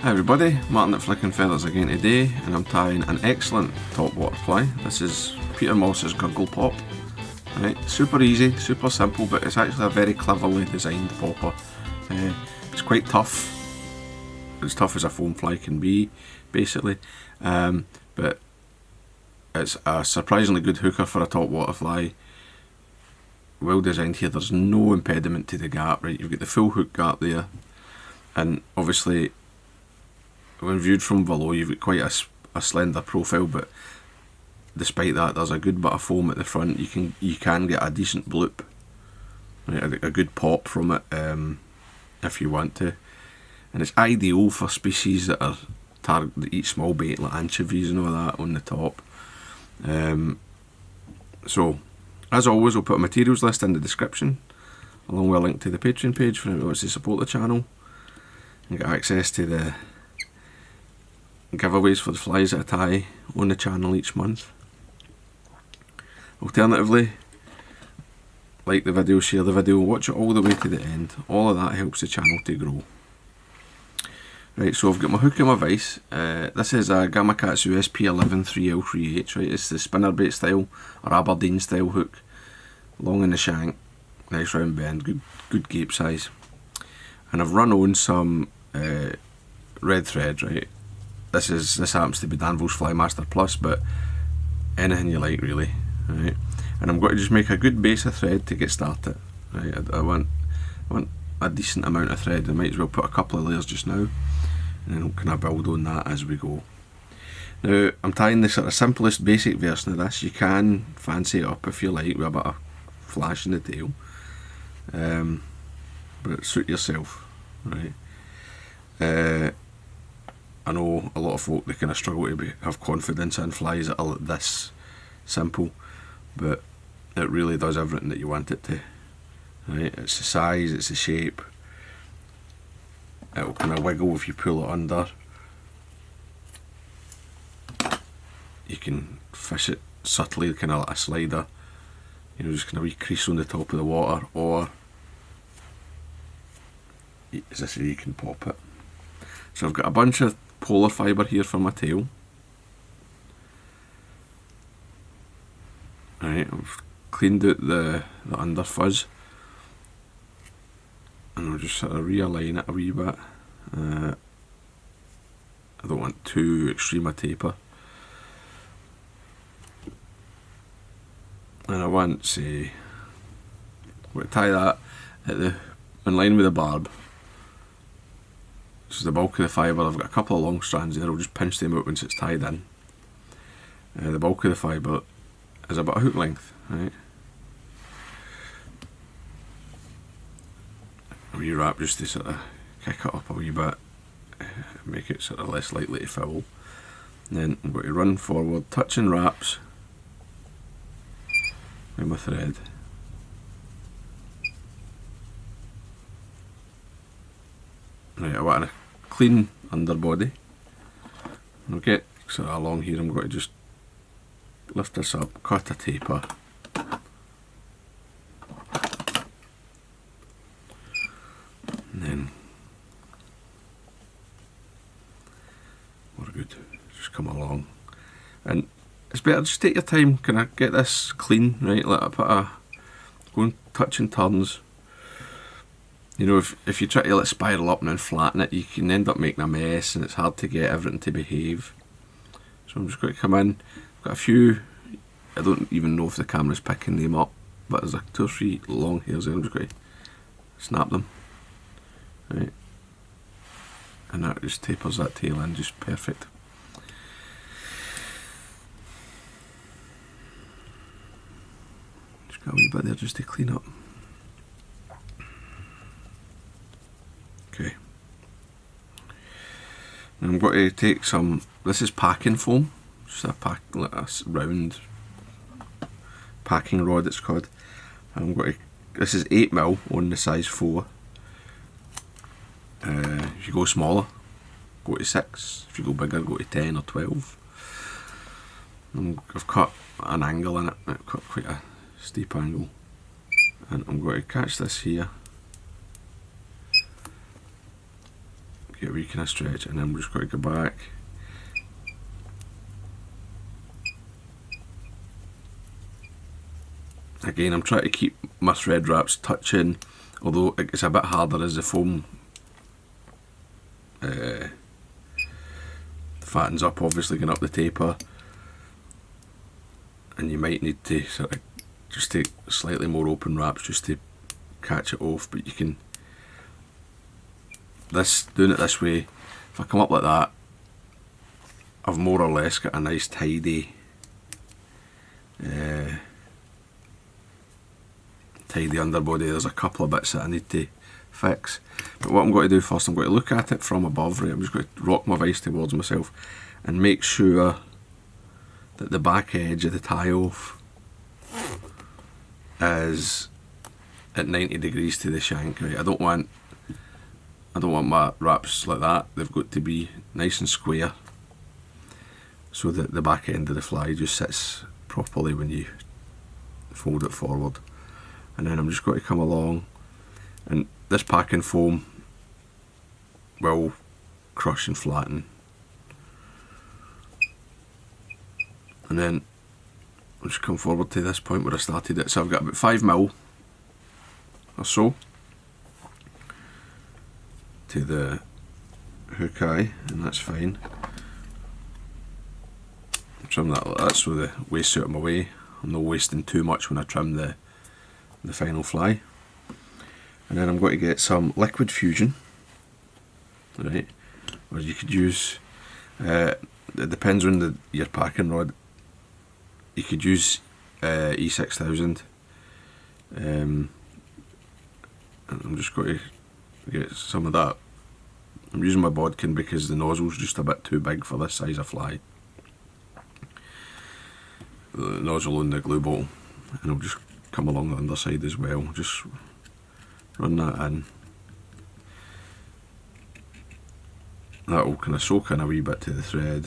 Hi everybody, Martyn at Flicking Feathers again today, and I'm tying an excellent top water fly. This is Peter Morse's Gurgle pop. Right, super easy, super simple, but it's actually a very cleverly designed popper. It's quite tough, as tough as a foam fly can be, basically, but it's a surprisingly good hooker for a top water fly. Well designed here, there's no impediment to the gap, right? You've got the full hook gap there, and obviously when viewed from below you've got quite a slender profile, but despite that there's a good bit of foam at the front. You can get a decent bloop, right? a good pop from it if you want to, and it's ideal for species that that eat small bait like anchovies and all that on the top. So as always, I'll put a materials list in the description along with a link to the Patreon page for anyone who wants to support the channel and get access to the giveaways for the flies that I tie on the channel each month. Alternatively, like the video, share the video, watch it all the way to the end. All of that helps the channel to grow. Right, so I've got my hook and my vise. This is a Gamakatsu SP11 3L3H, right? It's the spinnerbait style or Aberdeen style hook, long in the shank, nice round bend, good gape size. And I've run on some red thread, right? This happens to be Danville's Flymaster Plus, but anything you like really, right? And I'm going to just make a good base of thread to get started, right? I want a decent amount of thread. I might as well put a couple of layers just now, and then kind of build on that as we go. Now I'm tying the sort of simplest basic version of this. You can fancy it up if you like with a bit of flash in the tail, but suit yourself, right? I know a lot of folk, they kind of struggle to have confidence in flies that are this simple, but it really does everything that you want it to, right? It's the size, it's the shape, it'll kind of wiggle if you pull it under. You can fish it subtly, kind of like a slider, you know, just kind of wee crease on the top of the water, or as I say, you can pop it. So I've got a bunch of polar fibre here for my tail. Right, I've cleaned out the under fuzz, and I'll just sort of realign it a wee bit. I don't want too extreme a taper, and I want, say, I'm going to tie that in line with the barb. This is the bulk of the fibre. I've got a couple of long strands there, I'll just pinch them out once it's tied in. The bulk of the fibre is about a hook length, right? A wee wrap just to sort of kick it up a wee bit, make it sort of less likely to foul. And then I'm going to run forward, touching wraps with my thread. Right, I want a clean underbody. I'll get sort of along here. I'm going to just lift this up, cut a taper, and then we're good. Just come along, and it's better just take your time, kind of get this clean, right? Let it go and touch and turns. You know, if you try to let it spiral up and then flatten it, you can end up making a mess, and it's hard to get everything to behave. So I'm just going to come in. I've got a few, I don't even know if the camera's picking them up, but there's like 2 or 3 long hairs there. I'm just going to snap them, right? And that just tapers that tail in just perfect. Just got a wee bit there just to clean up. Okay. And I'm going to take some, this is packing foam, just like a round packing rod it's called. I'm going to, this is 8mm on the size 4. If you go smaller, go to 6. If you go bigger, go to 10 or 12. And I've cut an angle in it, I've cut quite a steep angle. And I'm going to catch this here. get a wee kind of stretch, and then we're just going to go back. Again, I'm trying to keep my thread wraps touching, although it's a bit harder as the foam fattens up, obviously going up the taper, and you might need to sort of just take slightly more open wraps just to catch it off. But you can, doing it this way, if I come up like that, I've more or less got a nice tidy underbody. There's a couple of bits that I need to fix, but what I'm going to do first, I'm going to look at it from above. Right, I'm just going to rock my vice towards myself and make sure that the back edge of the tie off is at 90 degrees to the shank. Right, I don't want my wraps like that. They've got to be nice and square so that the back end of the fly just sits properly when you fold it forward. And then I'm just going to come along, and this packing foam will crush and flatten. And then I'll just come forward to this point where I started it. So I've got about 5mm or so to the hook eye, and that's fine. Trim that like that so the waste out of my way. I'm not wasting too much when I trim the final fly. And then I'm going to get some liquid fusion, right, or you could use, it depends on your packing rod, you could use E6000, and I'm just going to get some of that. I'm using my bodkin because the nozzle's just a bit too big for this size of fly, the nozzle on the glue bottle, and I'll just come along the underside as well, just run that in. That'll kind of soak in a wee bit to the thread,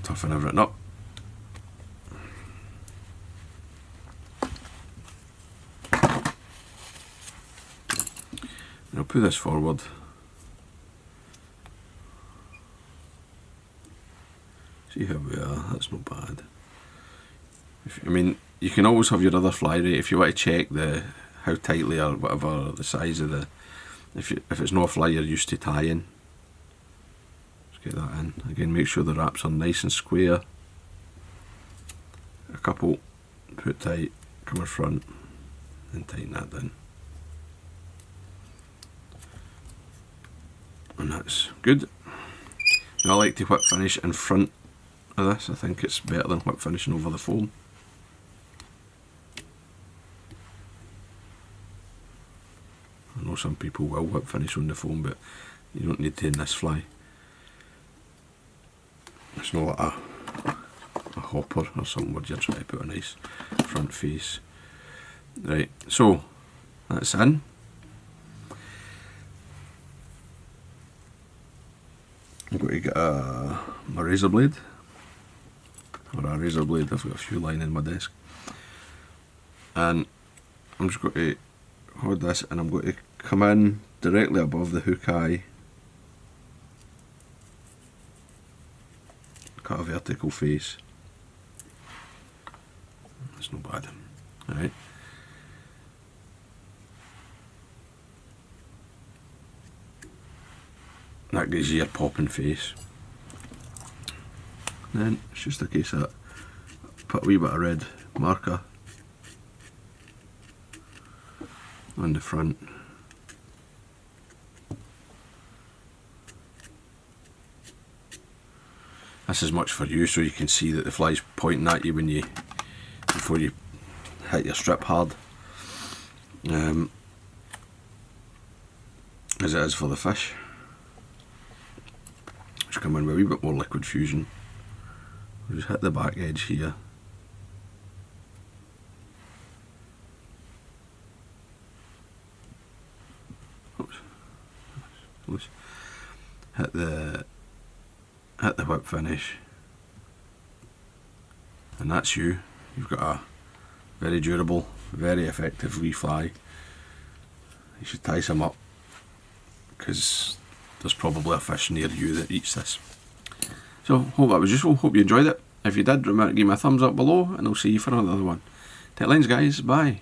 toughen everything up. And I'll put this forward. See how we are, that's not bad. I mean, you can always have your other fly rate if you want to check how tightly or whatever the size of the, if it's not a fly you're used to tying, just get that in. Again, make sure the wraps are nice and square. A couple, put tight, come in front, and tighten that down. And that's good. Now I like to whip finish in front of this. I think it's better than whip finishing over the foam. I know some people will whip finish on the foam, but you don't need to in this fly. It's not like a hopper or something where you're trying to put a nice front face. Right, so that's in. I'm going to get my razor blade, or a razor blade. I've got a few lying in my desk, and I'm just going to hold this, and I'm going to come in directly above the hook eye, cut a vertical face. That's not bad. Alright. That gives you your popping face. Then it's just a case of put a wee bit of red marker on the front. This is much for you, so you can see that the fly's pointing at you before you hit your strip hard, as it is for the fish. Just come in with a wee bit more liquid fusion. Just hit the back edge here. Oops. Hit the whip finish, and that's you. You've got a very durable, very effective wee fly. You should tie some up because there's probably a fish near you that eats this. So, hope that was useful, hope you enjoyed it. If you did, remember to give me a thumbs up below, and I'll see you for another one. Take lines, guys, bye.